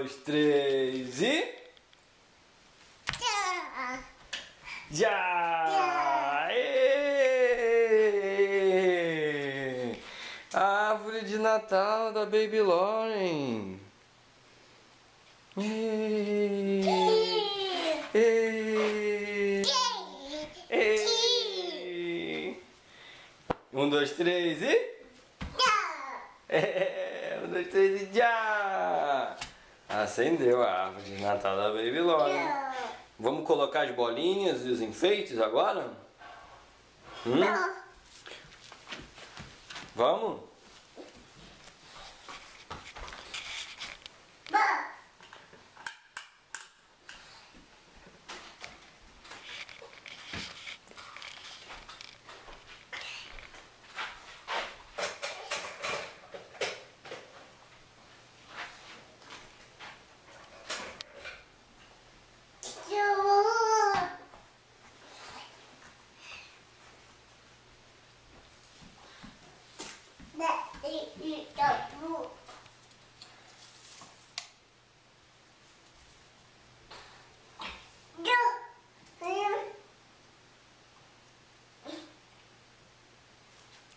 dois, três e... Já! Êêêê! A árvore de Natal da Baby Lauren! Êêêê! Êêêê! Êêêê! Um, dois, três e... Um, dois, três e já! Acendeu a árvore de Natal da Baby Lauren. Vamos colocar as bolinhas e os enfeites agora? Vamos?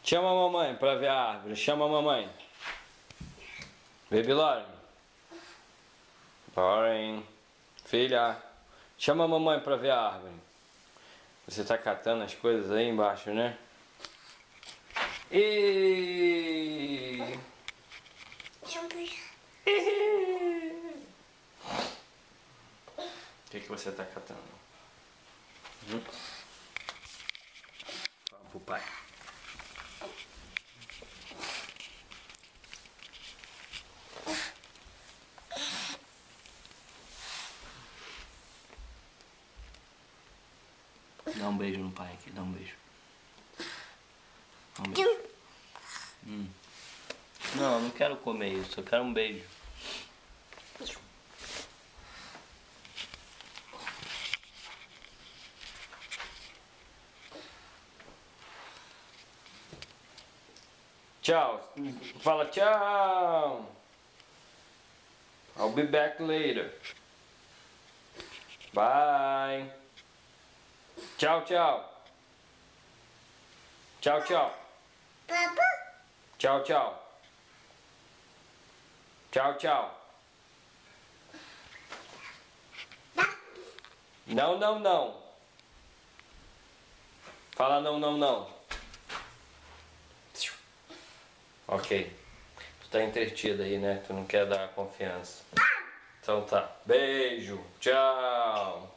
Chama a mamãe pra ver a árvore. Chama a mamãe. Baby Lauren. Lauren. Filha. Chama a mamãe pra ver a árvore. Você tá catando as coisas aí embaixo, né? E... O que você tá catando? Fala pro pai. Dá um beijo no pai aqui, dá um beijo. Dá um beijo. Não, não quero comer isso, eu quero um beijo. Tchau. Fala tchau. I'll be back later. Bye. Tchau, tchau. Tchau, tchau. Tchau, tchau. Tchau, tchau. Não, não, não. Fala não, não, não. Ok. Tu tá entretido aí, né? Tu não quer dar confiança. Então tá. Beijo. Tchau.